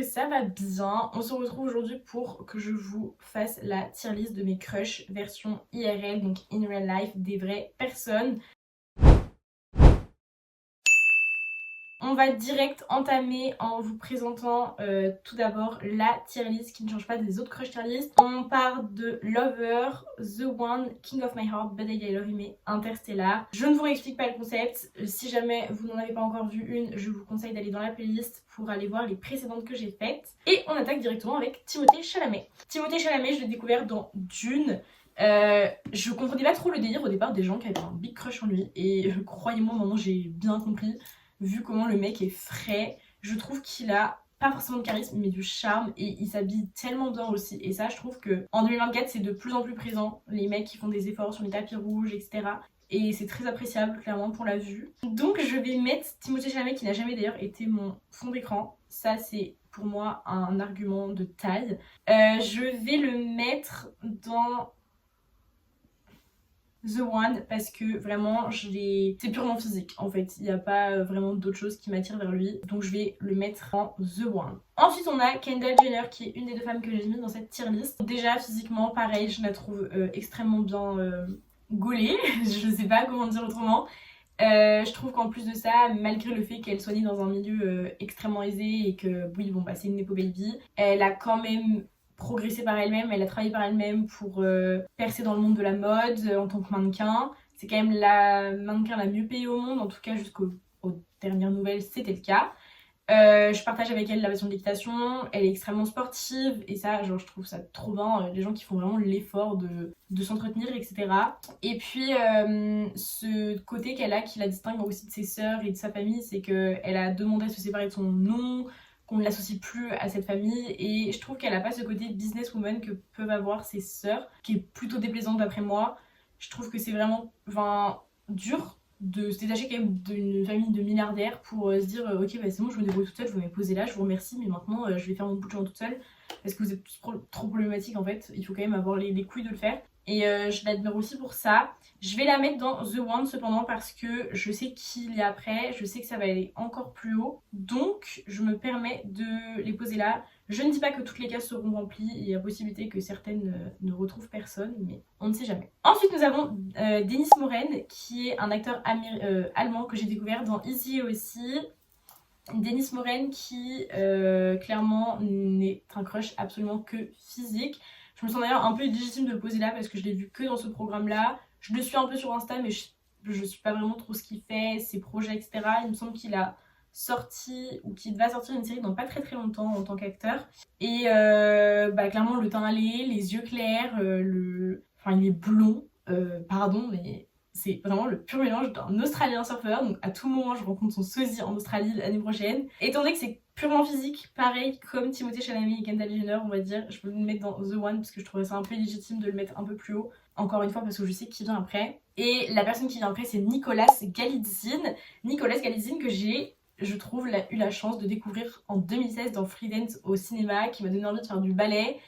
que ça va bien. On se retrouve aujourd'hui pour que je vous fasse la tier list de mes crushs version IRL, donc in real life, des vraies personnes. On va direct entamer en vous présentant tout d'abord la tier list qui ne change pas des autres crush tier list. On part de Lover, The One, King of My Heart, Bad Idea Love Me, Interstellar. Je ne vous réexplique pas le concept. Si jamais vous n'en avez pas encore vu une, je vous conseille d'aller dans la playlist pour aller voir les précédentes que j'ai faites. Et on attaque directement avec Timothée Chalamet. Timothée Chalamet, je l'ai découvert dans Dune. Je comprenais pas trop le délire au départ des gens qui avaient un big crush en lui. Et croyez-moi, maintenant j'ai bien compris. Vu comment le mec est frais, je trouve qu'il a pas forcément de charisme mais du charme et il s'habille tellement bien aussi. Et ça, je trouve que en 2024 c'est de plus en plus présent, les mecs qui font des efforts sur les tapis rouges, etc. Et c'est très appréciable clairement pour la vue. Donc je vais mettre Timothée Chalamet qui n'a jamais d'ailleurs été mon fond d'écran. Ça c'est pour moi un argument de taille. Je vais le mettre dans The One parce que vraiment c'est purement physique en fait, il n'y a pas vraiment d'autre chose qui m'attire vers lui, donc je vais le mettre en The One. Ensuite on a Kendall Jenner qui est une des deux femmes que j'ai mis dans cette tier list. Déjà physiquement pareil, je la trouve extrêmement bien gaulée, je sais pas comment dire autrement. Je trouve qu'en plus de ça, malgré le fait qu'elle soit née dans un milieu extrêmement aisé et que oui bon bah c'est une nepo baby, elle a quand même progressé par elle-même, elle a travaillé par elle-même pour percer dans le monde de la mode en tant que mannequin. C'est quand même la mannequin la mieux payée au monde, en tout cas jusqu'aux dernières nouvelles c'était le cas. Je partage avec elle la passion de l'équitation, elle est extrêmement sportive et ça genre je trouve ça trop bien, les gens qui font vraiment l'effort de s'entretenir etc. Et puis ce côté qu'elle a qui la distingue aussi de ses sœurs et de sa famille, c'est qu'elle a demandé à se séparer de son nom, qu'on ne l'associe plus à cette famille et je trouve qu'elle a pas ce côté businesswoman que peuvent avoir ses sœurs qui est plutôt déplaisante d'après moi. Je trouve que c'est vraiment dur de se détacher quand même d'une famille de milliardaires pour se dire ok bah c'est bon je me débrouille toute seule, je vais me poser là, je vous remercie mais maintenant je vais faire mon bout de chemin toute seule parce que vous êtes tous trop problématiques en fait, il faut quand même avoir les couilles de le faire. Et je l'admire aussi pour ça. Je vais la mettre dans The One cependant parce que je sais qu'il y a après, je sais que ça va aller encore plus haut. Donc je me permets de les poser là. Je ne dis pas que toutes les cases seront remplies, il y a possibilité que certaines ne retrouvent personne, mais on ne sait jamais. Ensuite nous avons Dennis Muren qui est un acteur allemand que j'ai découvert dans Easy aussi. Dennis Muren qui clairement n'est un crush absolument que physique. Je me sens d'ailleurs un peu légitime de le poser là parce que je l'ai vu que dans ce programme là. Je le suis un peu sur Insta mais je suis pas vraiment trop ce qu'il fait, ses projets etc. Il me semble qu'il a sorti ou qu'il va sortir une série dans pas très longtemps en tant qu'acteur. Et clairement le teint allé, les yeux clairs, enfin il est blond, pardon mais c'est vraiment le pur mélange d'un Australien surfeur, donc à tout moment je rencontre son sosie en Australie l'année prochaine. Étant donné que c'est purement physique, pareil comme Timothée Chalamet et Kendall Jenner on va dire, je peux le mettre dans The One parce que je trouvais ça un peu légitime de le mettre un peu plus haut. Encore une fois parce que je sais qui vient après. Et la personne qui vient après c'est Nicolas Galitzine. Nicolas Galitzine que j'ai, je trouve, eu la chance de découvrir en 2016 dans Freedance au cinéma, qui m'a donné envie de faire du ballet,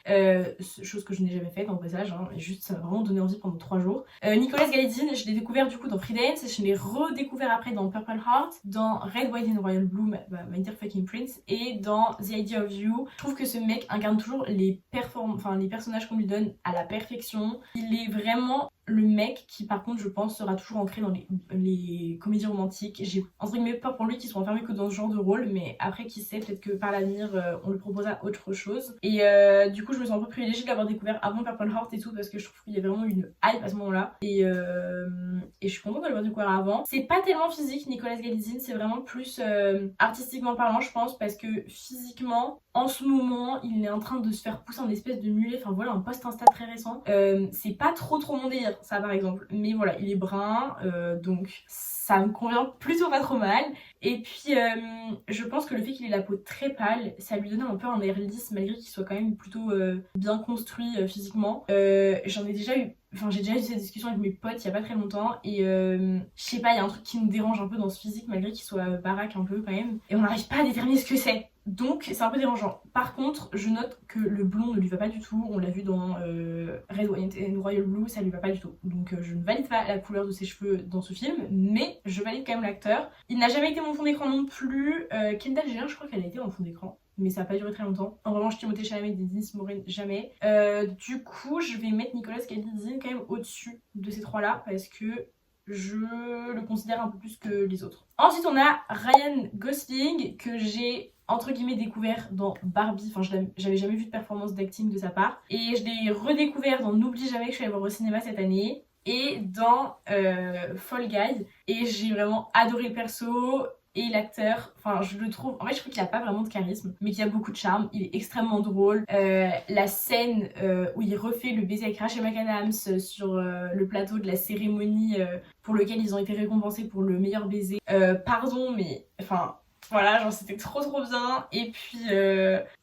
chose que je n'ai jamais faite en passage, hein, juste ça m'a vraiment donné envie pendant 3 jours. Nicolas Galitzine, je l'ai découvert du coup dans Freedance, je l'ai redécouvert après dans Purple Heart, dans Red, White and Royal Blue, My Dear Fucking Prince, et dans The Idea of You. Je trouve que ce mec incarne toujours les personnages qu'on lui donne à la perfection. Il est vraiment le mec qui par contre je pense sera toujours ancré dans les comédies romantiques. J'ai entre guillemets peur pour lui qu'il soit enfermé que dans ce genre de rôle, mais après qui sait, peut-être que par l'avenir on lui proposera autre chose. Et du coup je me sens un peu privilégiée de l'avoir découvert avant Purple Heart et tout parce que je trouve qu'il y a vraiment une hype à ce moment là et je suis contente de l'avoir découvert avant. C'est pas tellement physique Nicolas Galitzine, c'est vraiment plus artistiquement parlant je pense, parce que physiquement en ce moment il est en train de se faire pousser un espèce de mulet, enfin voilà un post Insta très récent, c'est pas trop mon délire ça par exemple, mais voilà il est brun donc ça me convient plutôt pas trop mal. Et puis je pense que le fait qu'il ait la peau très pâle, ça lui donne un peu un air lisse malgré qu'il soit quand même plutôt bien construit physiquement. J'ai déjà eu cette discussion avec mes potes il y a pas très longtemps et je sais pas, il y a un truc qui me dérange un peu dans ce physique malgré qu'il soit baraque un peu quand même, et on n'arrive pas à déterminer ce que c'est. Donc c'est un peu dérangeant. Par contre, je note que le blond ne lui va pas du tout. On l'a vu dans Red, White and Royal Blue, ça lui va pas du tout. Donc je ne valide pas la couleur de ses cheveux dans ce film, mais je valide quand même l'acteur. Il n'a jamais été mon fond d'écran non plus. Kendall Jenner, je crois qu'elle a été en fond d'écran. mais ça a pas duré très longtemps. En revanche, Timothée Chalamet et Denis Morin, jamais. Du coup, je vais mettre Nicolas Cage quand même au-dessus de ces trois-là parce que je le considère un peu plus que les autres. Ensuite, on a Ryan Gosling que j'ai entre guillemets découvert dans Barbie. Enfin, j'avais jamais vu de performance d'acting de sa part. Et je l'ai redécouvert dans N'oublie jamais que je suis allée voir au cinéma cette année. Et dans Fall Guy. Et j'ai vraiment adoré le perso. Et l'acteur, enfin je le trouve, en fait je trouve qu'il a pas vraiment de charisme, mais qu'il a beaucoup de charme, il est extrêmement drôle. La scène où il refait le baiser avec Rachel McAdams sur le plateau de la cérémonie pour lequel ils ont été récompensés pour le meilleur baiser. Pardon, mais enfin voilà, genre c'était trop bien. Et puis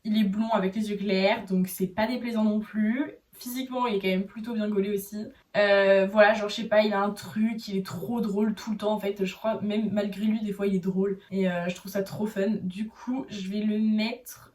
il est blond avec les yeux clairs, donc c'est pas déplaisant non plus. Physiquement, il est quand même plutôt bien gaulé aussi. Voilà, genre je sais pas, il a un truc, il est trop drôle tout le temps en fait. Je crois même malgré lui, des fois il est drôle. Et je trouve ça trop fun. Du coup, je vais le mettre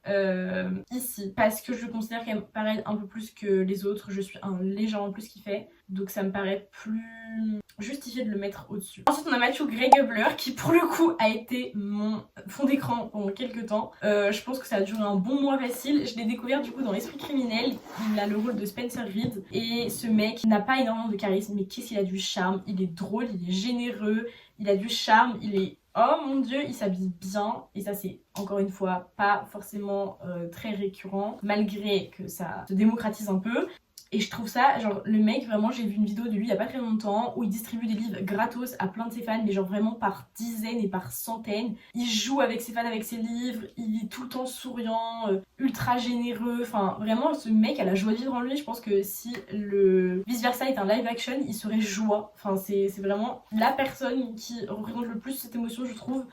ici. Parce que je le considère quand même pareil un peu plus que les autres. Je suis un légèrement plus qu'il fait. Donc ça me paraît plus justifié de le mettre au-dessus. Ensuite, on a Matthew Gray Gubler qui pour le coup a été mon fond d'écran pendant quelques temps. Je pense que ça a duré un bon mois facile. Je l'ai découvert du coup dans L'Esprit criminel. Il a le rôle de Spencer Reid et ce mec n'a pas énormément de charisme, mais qu'est-ce qu'il a du charme. Il est drôle, il est généreux, il a du charme, il est... Oh mon dieu, il s'habille bien et ça c'est encore une fois pas forcément très récurrent malgré que ça se démocratise un peu. Et je trouve ça, genre le mec vraiment, j'ai vu une vidéo de lui il y a pas très longtemps où il distribue des livres gratos à plein de ses fans, mais genre vraiment par dizaines et par centaines. Il joue avec ses fans avec ses livres, il est tout le temps souriant, ultra généreux, enfin vraiment ce mec a la joie de vivre en lui. Je pense que si le vice versa est un live action, il serait joie. Enfin c'est vraiment la personne qui représente le plus cette émotion je trouve.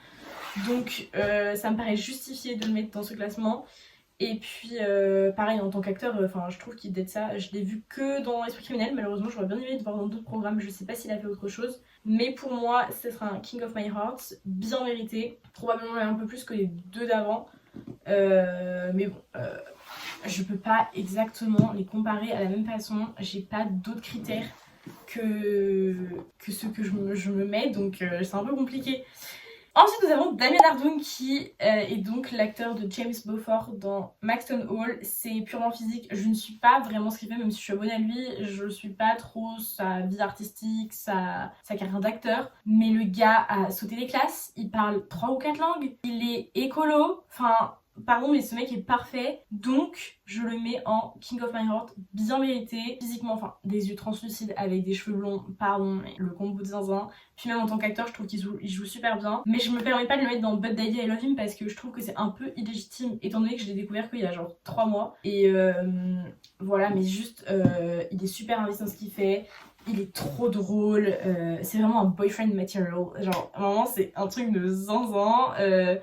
Donc ça me paraît justifié de le mettre dans ce classement. Et puis pareil en tant qu'acteur, je trouve qu'il d'être ça. Je l'ai vu que dans Esprit criminel, malheureusement j'aurais bien aimé le voir dans d'autres programmes, je sais pas s'il a fait autre chose. Mais pour moi, ce sera un King of My Heart, bien mérité, probablement un peu plus que les deux d'avant. Mais bon, je peux pas exactement les comparer à la même façon, j'ai pas d'autres critères que ceux que je me mets, donc c'est un peu compliqué. Ensuite, nous avons Damien Ardoun qui est donc l'acteur de James Beaufort dans Maxton Hall. C'est purement physique. Je ne suis pas vraiment ce qu'il fait, même si je suis abonnée à lui. Je ne suis pas trop sa vie artistique, sa carrière d'acteur. Mais le gars a sauté les classes. Il parle 3 ou 4 langues. Il est écolo. Enfin... Pardon, mais ce mec est parfait, donc je le mets en King of My Heart, bien mérité, physiquement, enfin, des yeux translucides avec des cheveux blonds, pardon, mais le combo de zinzin. Puis même en tant qu'acteur, je trouve qu'il joue super bien, mais je me permets pas de le mettre dans But Daddy I Love Him parce que je trouve que c'est un peu illégitime, étant donné que je l'ai découvert qu'il y a genre 3 mois. Et voilà, mais juste, il est super investi dans ce qu'il fait. Il est trop drôle, c'est vraiment un boyfriend material, genre vraiment c'est un truc de zinzin.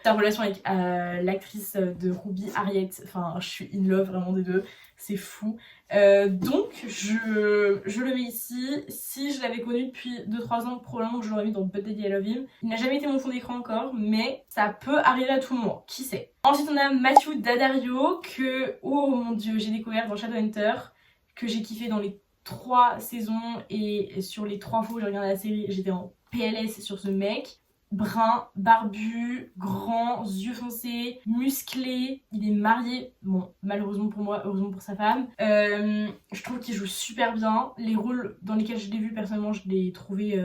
Sa relation avec l'actrice de Ruby, Harriet, enfin je suis in love vraiment des deux, c'est fou. Donc je le mets ici. Si je l'avais connu depuis 2-3 ans, probablement que je l'aurais mis dans But Daddy I Love Him. Il n'a jamais été mon fond d'écran encore, mais ça peut arriver à tout moment, qui sait. Ensuite on a Matthew Daddario que, oh mon dieu, j'ai découvert dans Shadowhunter, que j'ai kiffé dans les 3 saisons et sur les 3 fois où j'ai regardé la série, j'étais en PLS sur ce mec. Brun, barbu, grand, yeux foncés, musclé, il est marié, bon malheureusement pour moi, heureusement pour sa femme. Je trouve qu'il joue super bien, les rôles dans lesquels je l'ai vu personnellement je l'ai trouvé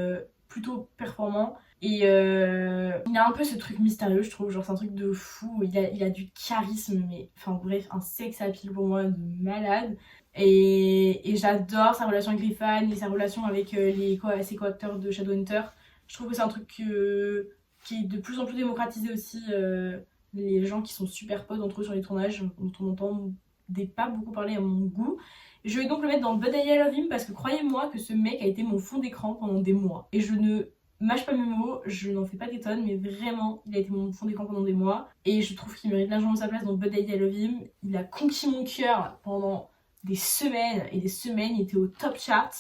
plutôt performant. Et il a un peu ce truc mystérieux je trouve, genre c'est un truc de fou, il a du charisme, mais enfin bref, un sex appeal pour moi de malade. Et j'adore sa relation avec les fans et sa relation avec ses co-acteurs de Shadowhunter. Je trouve que c'est un truc qui est de plus en plus démocratisé aussi. Les gens qui sont super potes entre eux sur les tournages, dont on entend pas beaucoup parler à mon goût. Je vais donc le mettre dans But I Love Him parce que croyez-moi que ce mec a été mon fond d'écran pendant des mois. Et je ne mâche pas mes mots, je n'en fais pas des tonnes, mais vraiment, il a été mon fond d'écran pendant des mois. Et je trouve qu'il mérite largement sa place dans But I Love Him. Il a conquis mon cœur pendant des semaines et des semaines, il était au top charts.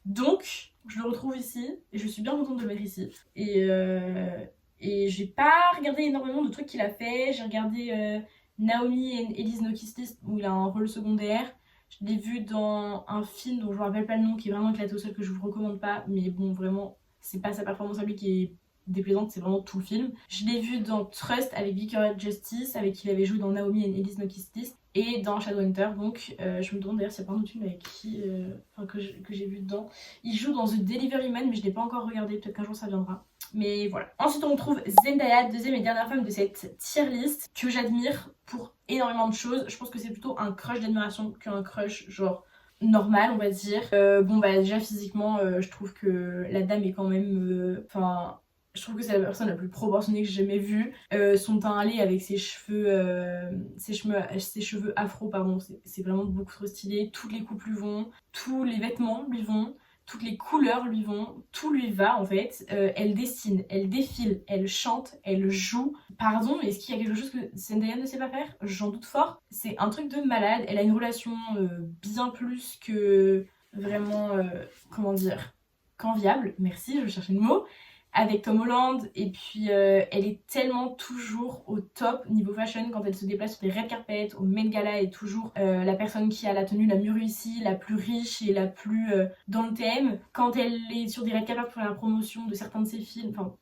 Donc, je le retrouve ici et je suis bien contente de le mettre ici. Et j'ai pas regardé énormément de trucs qu'il a fait. J'ai regardé Naomi et Elise No Kiss List où il a un rôle secondaire. Je l'ai vu dans un film dont je me rappelle pas le nom qui est vraiment éclaté au sol que je vous recommande pas. Mais bon, vraiment, c'est pas sa performance à lui qui est déplaisante, c'est vraiment tout le film. Je l'ai vu dans Trust avec Victoria Justice, avec qui il avait joué dans Naomi and Elise No Kiss List, et dans Shadowhunter. Donc je me demande d'ailleurs s'il n'y a pas un autre film avec qui, que j'ai vu dedans. Il joue dans The Delivery Man, mais je l'ai pas encore regardé, peut-être qu'un jour ça viendra. Mais voilà. Ensuite on retrouve Zendaya, deuxième et dernière femme de cette tier list, que j'admire pour énormément de choses. Je pense que c'est plutôt un crush d'admiration qu'un crush genre normal, on va dire. Bon bah déjà physiquement je trouve que la dame est quand même je trouve que c'est la personne la plus proportionnée que j'ai jamais vue. Son teint allé avec ses cheveux afro, pardon, c'est vraiment beaucoup trop stylé. Toutes les coupes lui vont, tous les vêtements lui vont, toutes les couleurs lui vont, tout lui va en fait. Elle dessine, elle défile, elle chante, elle joue. Pardon, mais est-ce qu'il y a quelque chose que Zendaya ne sait pas faire? J'en doute fort. C'est un truc de malade. Elle a une relation bien plus que vraiment, comment dire, qu'enviable. Merci, je cherchais le mot. Avec Tom Holland, et puis elle est tellement toujours au top niveau fashion. Quand elle se déplace sur les red carpets, au Met Gala, elle est toujours la personne qui a la tenue la mieux réussie, la plus riche et la plus dans le thème. Quand elle est sur des red carpets pour la promotion de certains de ses films, enfin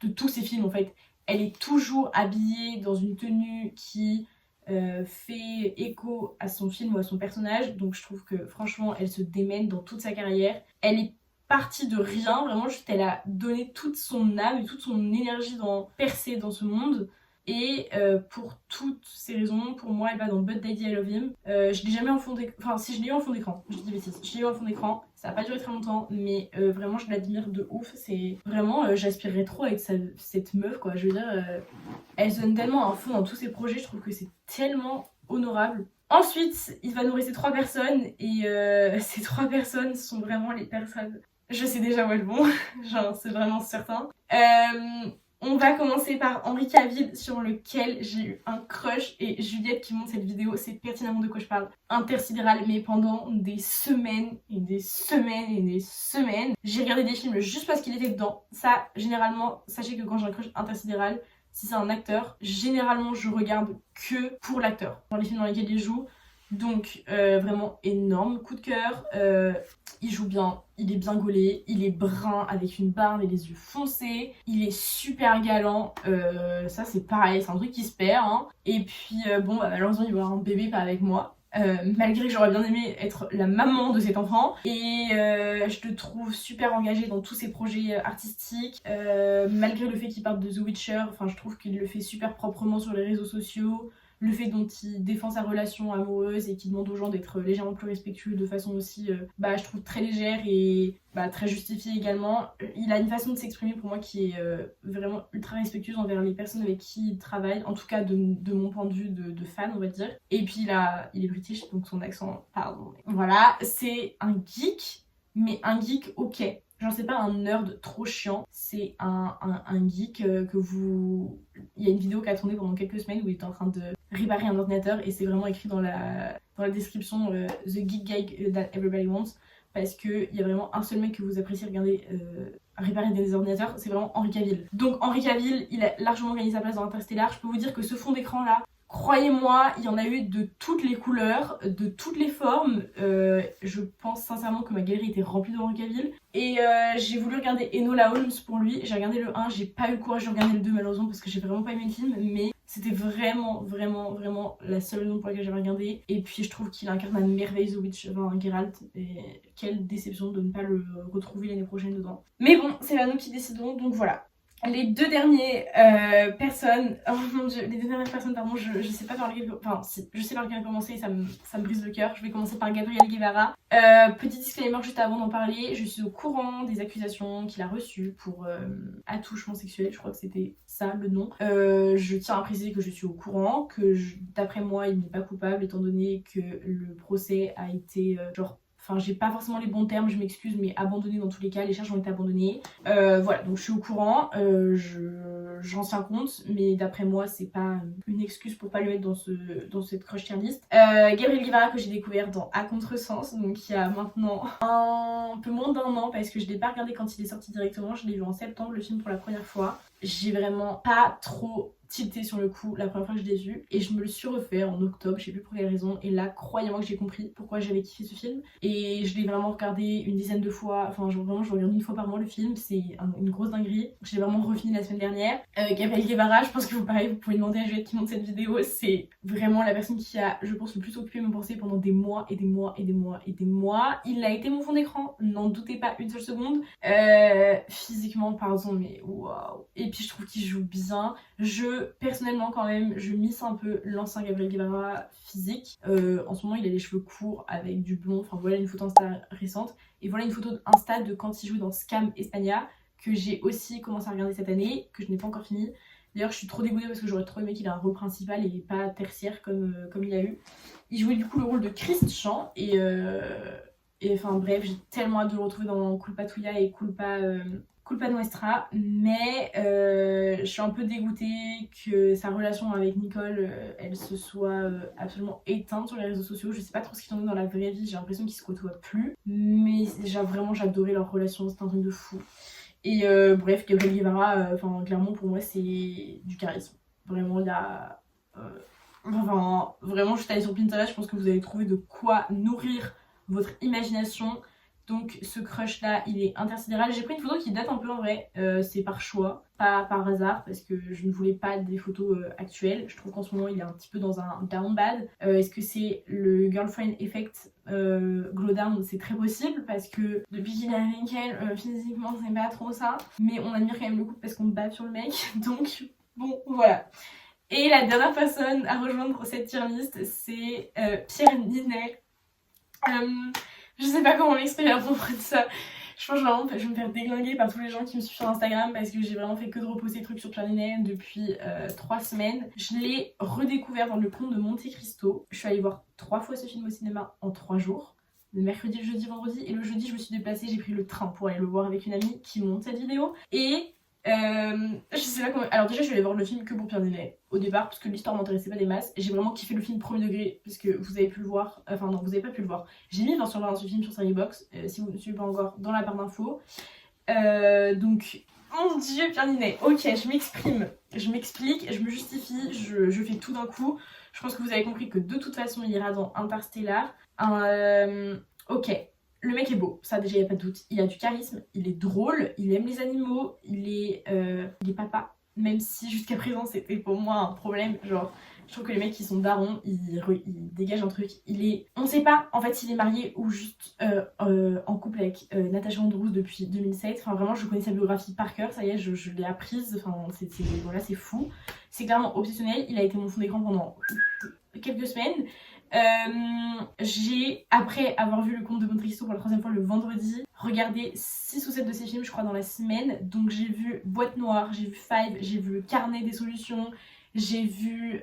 de tous ses films en fait, elle est toujours habillée dans une tenue qui fait écho à son film ou à son personnage. Donc je trouve que franchement elle se démène dans toute sa carrière. Elle est partie de rien, vraiment juste elle a donné toute son âme et toute son énergie dans percer dans ce monde. Et pour toutes ces raisons, pour moi elle va dans But Daddy I Love Him. Je l'ai jamais en fond d'écran, enfin si je l'ai eu en fond d'écran, je dis des bêtises, je l'ai eu en fond d'écran, ça a pas duré très longtemps, mais vraiment je l'admire de ouf. C'est vraiment, j'aspirerais trop à être cette meuf quoi, je veux dire, elle se donne tellement à fond dans tous ses projets, je trouve que c'est tellement honorable. Ensuite, il va nous rester 3 personnes, et ces 3 personnes sont vraiment les personnes... Je sais déjà où elles vont, genre c'est vraiment certain. On va commencer par Henry Cavill, sur lequel j'ai eu un crush, et Juliette qui monte cette vidéo sait pertinemment de quoi je parle. Intersidéral, mais pendant des semaines et des semaines et des semaines, j'ai regardé des films juste parce qu'il était dedans. Ça, généralement, sachez que quand j'ai un crush intersidéral, si c'est un acteur, généralement je regarde que pour l'acteur, dans les films dans lesquels il joue. Donc vraiment énorme coup de cœur. Il joue bien, il est bien gaulé, il est brun avec une barbe et les yeux foncés, il est super galant, ça c'est pareil, c'est un truc qui se perd hein. Et puis bon bah, malheureusement il va avoir un bébé pas avec moi, malgré que j'aurais bien aimé être la maman de cet enfant. Et je le trouve super engagé dans tous ses projets artistiques, malgré le fait qu'il parte de The Witcher, enfin je trouve qu'il le fait super proprement sur les réseaux sociaux. Le fait dont il défend sa relation amoureuse et qu'il demande aux gens d'être légèrement plus respectueux de façon aussi, je trouve très légère et très justifiée également. Il a une façon de s'exprimer pour moi qui est vraiment ultra respectueuse envers les personnes avec qui il travaille, en tout cas de mon point de vue de fan on va dire. Et puis il est british donc son accent, pardon. Voilà, c'est un geek, mais un geek ok. Genre c'est pas un nerd trop chiant, c'est un geek que vous... Il y a une vidéo qui a tourné pendant quelques semaines où il était en train de réparer un ordinateur et c'est vraiment écrit dans la description The Geek Guy That Everybody Wants, parce qu'il y a vraiment un seul mec que vous appréciez regarder réparer des ordinateurs, c'est vraiment Henry Cavill. Donc Henry Cavill, il a largement gagné sa place dans Interstellar. Je peux vous dire que ce fond d'écran là, croyez-moi, il y en a eu de toutes les couleurs, de toutes les formes. Je pense sincèrement que ma galerie était remplie de Henry Cavill. Et j'ai voulu regarder Enola Holmes pour lui. J'ai regardé le 1, j'ai pas eu le courage de regarder le 2 malheureusement parce que j'ai vraiment pas aimé le film. Mais c'était vraiment la seule raison pour laquelle j'ai regardé. Et puis je trouve qu'il incarne à merveille The Witch, Geralt. Et quelle déception de ne pas le retrouver l'année prochaine dedans. Mais bon, c'est pas nous qui décidons, donc voilà. Les deux dernières personnes, oh mon dieu, les deux dernières personnes, pardon, je sais pas par lequel, enfin si, je sais par lequel commencer et ça me brise le cœur. Je vais commencer par Gabriel Guevara. Petit disclaimer juste avant d'en parler, je suis au courant des accusations qu'il a reçues pour attouchement sexuel, je crois que c'était ça le nom. Je tiens à préciser que je suis au courant, que d'après moi il n'est pas coupable étant donné que le procès a été Enfin, j'ai pas forcément les bons termes, je m'excuse, mais abandonné dans tous les cas, les charges ont été abandonnées. Voilà, donc je suis au courant, j'en tiens compte, mais d'après moi, c'est pas une excuse pour pas le mettre dans cette crush tier list. Gabriel Guevara que j'ai découvert dans À Contresens, donc il y a maintenant un peu moins d'un an, parce que je l'ai pas regardé quand il est sorti directement, je l'ai vu en septembre, le film pour la première fois. J'ai vraiment pas trop tilté sur le coup la première fois que je l'ai vu et je me le suis refait en octobre, je sais plus pour quelle raison, et là croyez-moi que j'ai compris pourquoi j'avais kiffé ce film et je l'ai vraiment regardé une dizaine de fois, enfin vraiment je regarde une fois par mois le film, c'est une grosse dinguerie. Je l'ai vraiment refini la semaine dernière. Gabriel Guevara, je pense que vous pouvez demander à Juliette qui monte cette vidéo, c'est vraiment la personne qui a, je pense, le plus occupé mes pensées pendant des mois et des mois et des mois et des mois. Il a été mon fond d'écran, n'en doutez pas une seule seconde. Physiquement, pardon, mais waouh. Et puis je trouve qu'il joue bien. Personnellement quand même, je miss un peu l'ancien Gabriel Guevara physique. En ce moment, il a les cheveux courts avec du blond. Enfin voilà une photo Insta récente. Et voilà une photo Insta de quand il joue dans Scam España, que j'ai aussi commencé à regarder cette année, que je n'ai pas encore fini. D'ailleurs, je suis trop dégoûtée parce que j'aurais trop aimé qu'il ait un rôle principal et pas tertiaire comme il a eu. Il jouait du coup le rôle de Christian et enfin bref, j'ai tellement hâte de le retrouver dans Culpa Tuya et Culpa Nuestra, mais je suis un peu dégoûtée que sa relation avec Nicole, elle se soit absolument éteinte sur les réseaux sociaux. Je sais pas trop ce qu'ils ont dit dans la vraie vie, j'ai l'impression qu'ils se côtoient plus, mais déjà vraiment j'adorais leur relation, c'était un truc de fou. Et bref, Gabriel Guevara, clairement pour moi c'est du charisme. Vraiment, il y a... vraiment, juste aller sur Pinterest, je pense que vous allez trouver de quoi nourrir votre imagination. Donc ce crush là, il est intersidéral. J'ai pris une photo qui date un peu en vrai, c'est par choix, pas par hasard, parce que je ne voulais pas des photos actuelles. Je trouve qu'en ce moment il est un petit peu dans un down bad. Est-ce que c'est le girlfriend effect glow down? C'est très possible, parce que depuis qu'il est avec elle, physiquement c'est pas trop ça. Mais on admire quand même le couple parce qu'on bave sur le mec, donc bon voilà. Et la dernière personne à rejoindre cette tier list, c'est Pierre Ninet. Je sais pas comment m'exprimer à propos de ça. Je pense vraiment que je vais me faire déglinguer par tous les gens qui me suivent sur Instagram parce que j'ai vraiment fait que de reposter des trucs sur Pierre Ninet depuis 3 semaines. Je l'ai redécouvert dans Le Comte de Monte Cristo. Je suis allée voir 3 fois ce film au cinéma en 3 jours. Le mercredi, le jeudi, vendredi. Et le jeudi, je me suis déplacée, j'ai pris le train pour aller le voir avec une amie qui monte cette vidéo. Et je sais pas comment... Alors déjà je vais aller voir le film que pour Pierre Ninet au départ parce que l'histoire m'intéressait pas des masses. J'ai vraiment kiffé le film premier degré parce que vous avez pu le voir, enfin non vous avez pas pu le voir. J'ai mis 20 sur 20 ce film sur Seriebox, si vous ne suivez pas encore dans la barre d'infos. Donc mon dieu Pierre Ninet, ok je m'exprime, je m'explique, je me justifie, je fais tout d'un coup. Je pense que vous avez compris que de toute façon il ira dans Interstellar. Ok. Le mec est beau, ça déjà y a pas de doute. Il a du charisme, il est drôle, il aime les animaux, il est papa. Même si jusqu'à présent c'était pour moi un problème. Genre, je trouve que les mecs qui sont darons, ils dégagent un truc. On sait pas en fait s'il est marié ou juste en couple avec Natasha Andrews depuis 2007. Enfin vraiment, je connais sa biographie par cœur, ça y est, je l'ai apprise. Enfin, voilà, c'est fou. C'est clairement obsessionnel. Il a été mon fond d'écran pendant quelques semaines. J'ai, après avoir vu Le Comte de Monte Cristo pour la 3e fois le vendredi, regardé 6 ou 7 de ses films je crois dans la semaine. Donc j'ai vu Boîte Noire, j'ai vu Five, j'ai vu Le Carnet des Solutions, j'ai vu...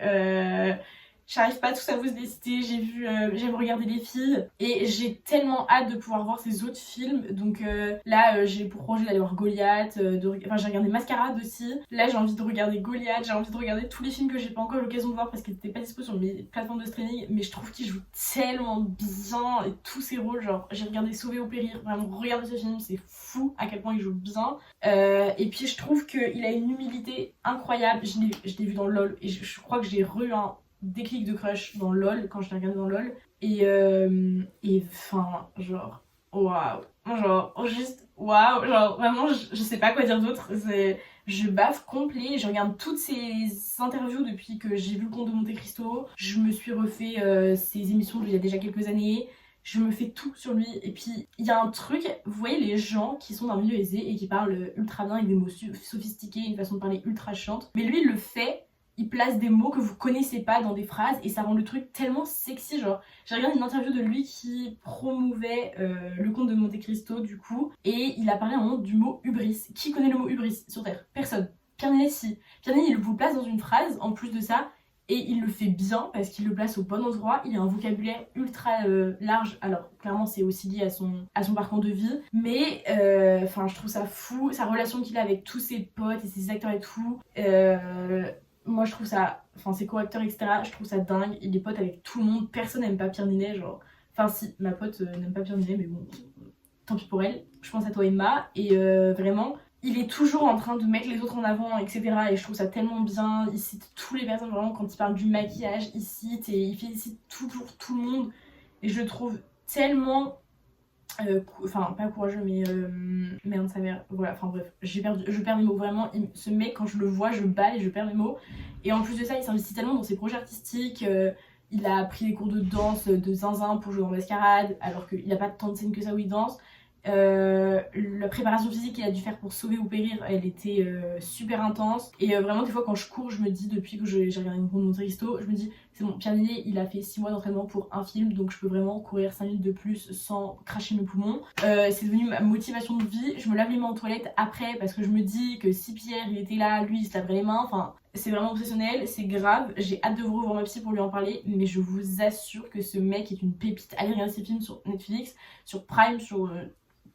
J'arrive pas tous à vous les citer, j'ai vu J'aime regarder les filles et j'ai tellement hâte de pouvoir voir ces autres films. Donc là j'ai pour projet d'aller voir Goliath, j'ai regardé Mascarade aussi. Là j'ai envie de regarder Goliath, j'ai envie de regarder tous les films que j'ai pas encore eu l'occasion de voir parce qu'ils étaient pas dispo sur mes plateformes de streaming, mais je trouve qu'il joue tellement bien et tous ses rôles, genre j'ai regardé Sauver au périr, vraiment regardez ce film, c'est fou à quel point il joue bien. Et puis je trouve qu'il a une humilité incroyable. Je l'ai vu dans LOL et je crois que j'ai eu un déclic de crush dans LOL quand je l'ai regardé dans LOL et enfin genre waouh, genre juste waouh, genre vraiment je sais pas quoi dire d'autre. Je baffe complet, je regarde toutes ces interviews depuis que j'ai vu Le Comte de Monte Cristo. Je me suis refait ses émissions d'il y a déjà quelques années. Je me fais tout sur lui. Et puis il y a un truc, vous voyez les gens qui sont d'un milieu aisé et qui parlent ultra bien avec des mots sophistiqués, une façon de parler ultra chiante, mais lui il le fait. Il place des mots que vous connaissez pas dans des phrases et ça rend le truc tellement sexy. Genre, j'ai regardé une interview de lui qui promouvait Le Comte de Monte Cristo du coup, et il a parlé à un moment du mot hubris. Qui connaît le mot hubris sur Terre? Personne. Pierre Ninet si. Pierre Ninet il vous place dans une phrase en plus de ça et il le fait bien parce qu'il le place au bon endroit. Il a un vocabulaire ultra large. Alors clairement c'est aussi lié à son parcours de vie, mais je trouve ça fou. Sa relation qu'il a avec tous ses potes et ses acteurs et tout. Moi je trouve ça, ses co-acteurs etc, je trouve ça dingue, il est pote avec tout le monde, personne n'aime pas Pierre Ninet, genre, si, ma pote n'aime pas Pierre Ninet mais bon, tant pis pour elle, je pense à toi Emma, et vraiment, il est toujours en train de mettre les autres en avant, etc. Et je trouve ça tellement bien. Il cite tous les personnes, vraiment, quand il parle du maquillage, il cite et il félicite toujours tout le monde. Et je le trouve tellement... enfin, pas courageux, mais merde, sa mère. Voilà, enfin bref, je perds mes mots. Vraiment, ce mec, quand je le vois, je balle et je perds mes mots. Et en plus de ça, il s'investit tellement dans ses projets artistiques. Il a pris des cours de danse de zinzin pour jouer en mascarade, alors qu'il n'a pas tant de scènes que ça où il danse. La préparation physique qu'il a dû faire pour sauver ou périr, elle était super intense. Et vraiment, des fois, quand je cours, je me dis, depuis que j'ai regardé une de Monte Cristo, je me dis, c'est bon, Pierre Ninet, il a fait 6 mois d'entraînement pour un film, donc je peux vraiment courir 5 minutes de plus sans cracher mes poumons. C'est devenu ma motivation de vie. Je me lave les mains en toilette après parce que je me dis que si Pierre il était là, lui il se laverait les mains. Enfin, c'est vraiment obsessionnel, c'est grave. J'ai hâte de vous revoir ma psy pour lui en parler, mais je vous assure que ce mec est une pépite. Allez regarder ses films sur Netflix, sur Prime, sur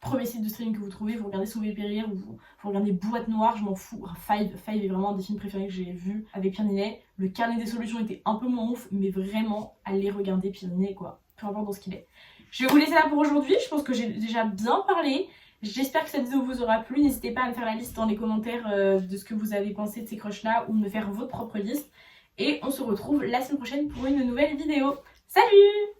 premier site de streaming que vous trouvez. Vous regardez Sauver et Périr, vous regardez Boîte Noire, je m'en fous. Five est vraiment un des films préférés que j'ai vu avec Pierre Ninet. Le Carnet des solutions était un peu moins ouf, mais vraiment, allez regarder Pierre Ninet, quoi. Peu importe dans ce qu'il est. Je vais vous laisser là pour aujourd'hui. Je pense que j'ai déjà bien parlé. J'espère que cette vidéo vous aura plu. N'hésitez pas à me faire la liste dans les commentaires de ce que vous avez pensé de ces crushs là, ou de me faire votre propre liste. Et on se retrouve la semaine prochaine pour une nouvelle vidéo. Salut!